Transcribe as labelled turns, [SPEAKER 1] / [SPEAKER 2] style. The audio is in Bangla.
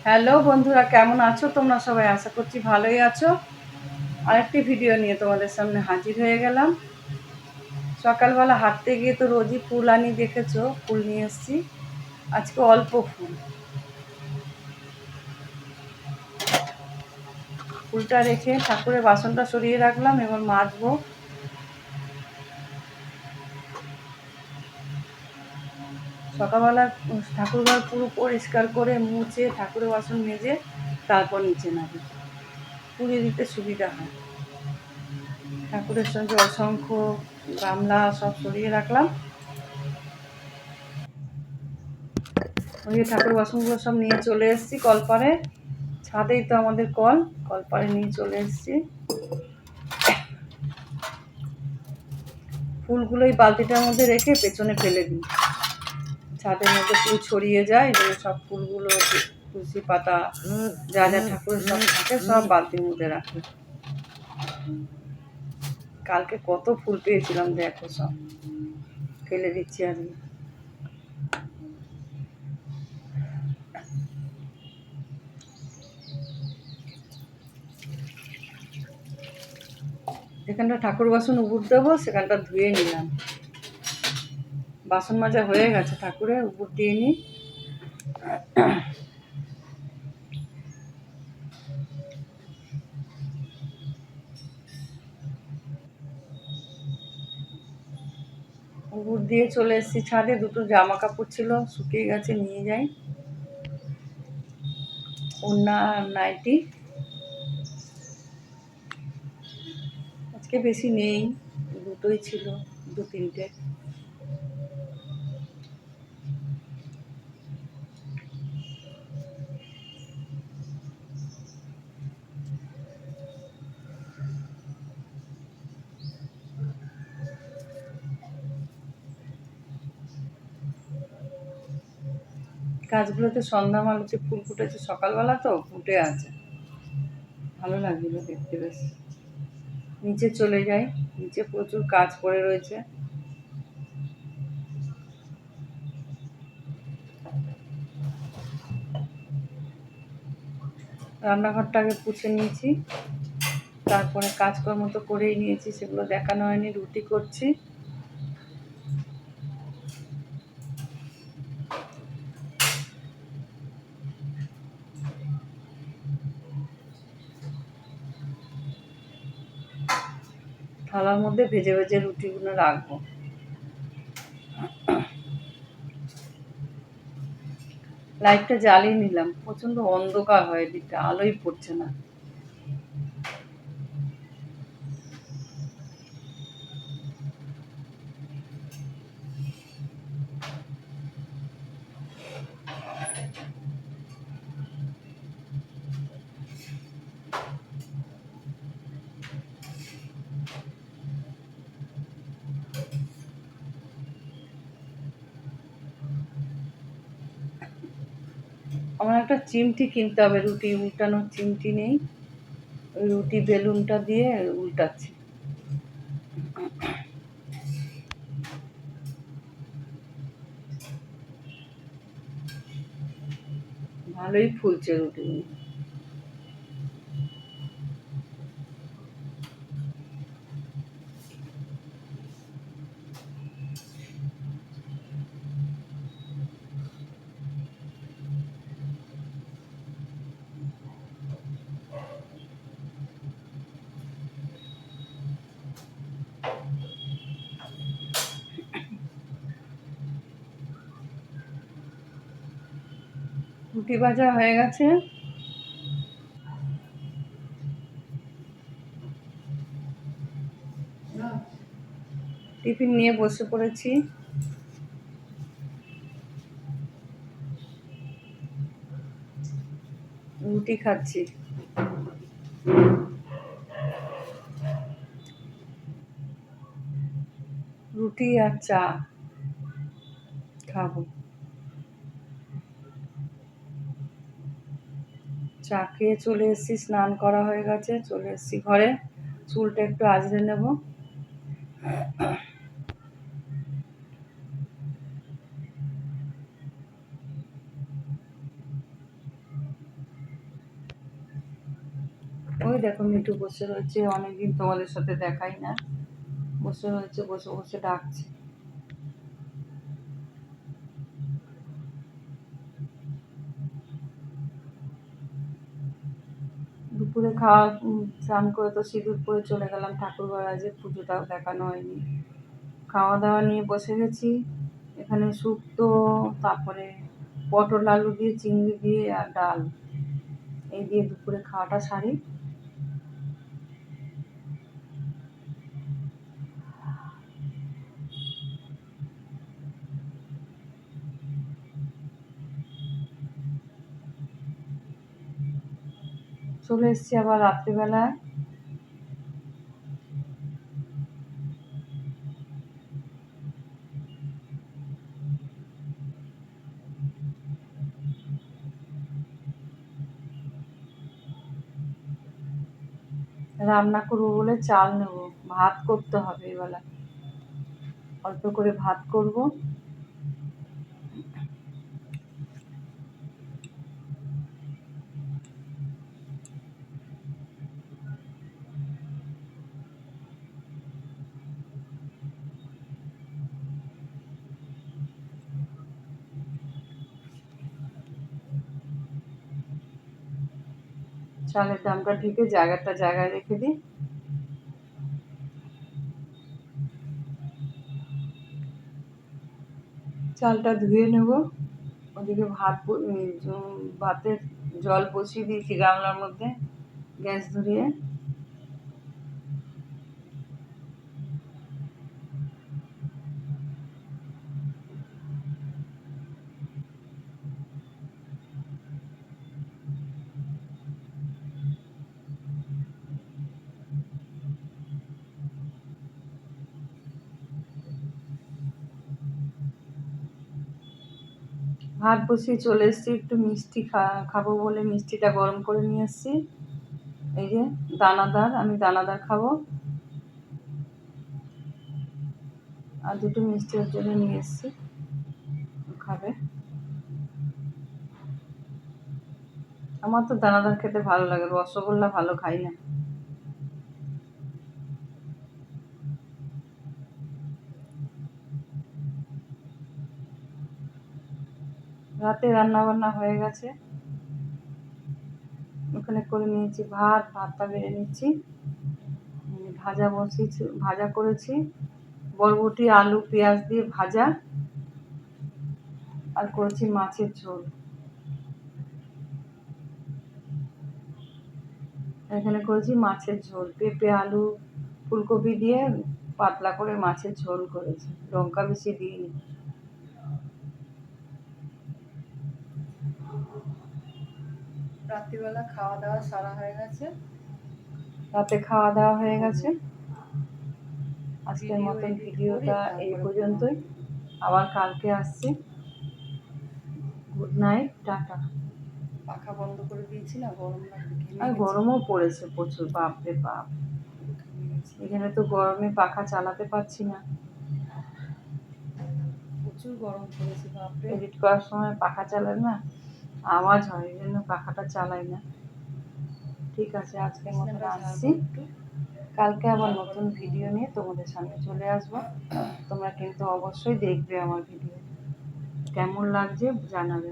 [SPEAKER 1] হ্যালো বন্ধুরা, কেমন আছো তোমরা সবাই? আশা করছি ভালোই আছো। আরেকটি ভিডিও নিয়ে তোমাদের সামনে হাজির হয়ে গেলাম। সকালবেলা হাঁটতে গিয়ে তো রোজই ফুল আনি, দেখেছো, ফুল নিয়ে এসেছি। আজকে অল্প ফুল, ফুলটা রেখে ঠাকুরের বাসনটা সরিয়ে রাখলাম, এবার মাজবো। সকালবেলা ঠাকুরঘর পুরো পরিষ্কার করে মুছে ঠাকুরের বাসন মেজে তারপর নিচে নামি, পুড়িয়ে দিতে সুবিধা হয়। ঠাকুরের সঙ্গে অসংখ্য গামলা সব সরিয়ে রাখলাম। ওই ঠাকুর বাসনগুলো সব নিয়ে চলে এসেছি কলপারে। ছাদেই তো আমাদের কলপারে নিয়ে চলে এসেছি। ফুলগুলো এই বালতিটার মধ্যে রেখে পেছনে ফেলে দিই, ছাদের মধ্যে ফুল ছড়িয়ে যায়। এই জন্য সব ফুলগুলো, তুলসী পাতা, যা যা ঠাকুরের সব থাকে সব বালতির মধ্যে রাখি। কালকে কত ফুল পেয়েছিলাম দেখো, সব ফেলে দিচ্ছি আজকে। যেখানটা ঠাকুর বাসন উবুর দেবো সেখানটা ধুয়ে নিলাম। বাসন মাজা হয়ে গেছে, ঠাকুরের উবুর দিয়ে নিই। উবুর দিয়ে চলে এসেছি ছাদে। দুটো জামা কাপড় ছিল, শুকিয়ে গেছে, নিয়ে যাই। ওড়না নাইটি আজকে বেশি নেই, দুটোই ছিল, দু তিনটে। গাছগুলোতে সন্ধ্যা মালুচে ফুল ফুটেছে, সকালবেলা তো ফুটে আছে, ভালো লাগছিল দেখতে বেশ। নিচে চলে যাই, নিচে প্রচুর কাজ পড়ে রয়েছে। রান্নাঘরটা আগে পুছে নিয়েছি, তারপরে কাজকর্ম তো করেই নিয়েছি, সেগুলো দেখানো হয়নি। রুটি করছি। থালার মধ্যে ভেজে ভেজে রুটিগুলো রাখবো। লাইটটা জ্বালিয়ে নিলাম, প্রচন্ড অন্ধকার হয় এদিকটা, আলোই পড়ছে না। আমার একটা চিমটি কিনতে হবে, রুটি উল্টানোর চিমটি নেই। ওই রুটি বেলুনটা দিয়ে উল্টাচ্ছি। ভালোই ফুলছে রুটিগুলো। রুটি ভাজা হয়ে গেছে। টিফিন নিয়ে বসে পড়েছি। রুটি খাচ্ছি। রুটি আর চা খাবো। চা খেয়ে চলে এসেছি, স্নান করা হয়ে গেছে, চলে এসেছি ঘরে। চুলটা একটু আঁচড়ে নেব। ওই দেখো মিঠু বসে রয়েছে, অনেকদিন তোমাদের সাথে দেখাই না, বসে রয়েছে, বসে বসে ডাকছে। দুপুরে খাওয়া স্নান করে তো সিঁদুর পরে চলে গেলাম ঠাকুরঘর, আজকে পুজোটাও দেখানো হয়নি। খাওয়া দাওয়া নিয়ে বসে গেছি। এখানে শুক্তো, তারপরে পটল আলু দিয়ে, চিংড়ি দিয়ে আর ডাল, এই দিয়ে দুপুরে খাওয়াটা সারি। চলে এসছি আবার রাত্রিবেলায়। রান্না করবো বলে চাল নেবো, ভাত করতে হবে এবেলা, অল্প করে ভাত করব। চালের দামটা ঢেকে জায়গায় রেখে দিই। চালটা ধুয়ে নেব। ওদিকে ভাতের জল বসিয়ে দিয়েছি গামলার মধ্যে, গ্যাস ধরিয়ে। ভাত বসিয়ে চলে এসেছি, একটু মিষ্টি খাবো বলে মিষ্টিটা গরম করে নিয়ে এসেছি। এই যে দানাদার, আমি দানাদার খাবো, আর দুটো মিষ্টি ওর জন্য নিয়ে এসেছি, খাবে। আমার তো দানাদার খেতে ভালো লাগে, রসগোল্লা ভালো খাই না। রাতে রান্না বান্না হয়ে গেছে, ওখানে করে নিয়েছি ভাতটা বেড়ে নিচ্ছি। ভাজা করেছি, বরবটি আলু পেঁয়াজ দিয়ে ভাজা, আর করেছি মাছের ঝোল। এখানে করেছি মাছের ঝোল, পেঁপে আলু ফুলকপি দিয়ে পাতলা করে মাছের ঝোল করেছি, লঙ্কা বেশি দিইনি। রাত্রিবেলা খাওয়া দাওয়া সারা হয়ে গেছে, রাতে খাওয়া দাওয়া হয়ে গেছে। আজকের মতন ভিডিওটা এই পর্যন্তই, আবার কালকে আসছি। Good night, tata. পাখা বন্ধ করে দিয়েছি না, গরম লাগবে, আর গরমও পড়েছে প্রচুর, বাপরে বাপ। এখানে তো গরমে পাখা চালাতে পারছি না, প্রচুর গরম পড়েছে বাপরে। এডিট করার সময় পাখা চালায় না, আওয়াজ হয়, এই জন্য পাখাটা চালাই না। ঠিক আছে, আজকের মতো আসছি, কালকে আবার নতুন ভিডিও নিয়ে তোমাদের সামনে চলে আসবো। তোমরা কিন্তু অবশ্যই দেখবে আমার ভিডিও, কেমন লাগছে জানাবে।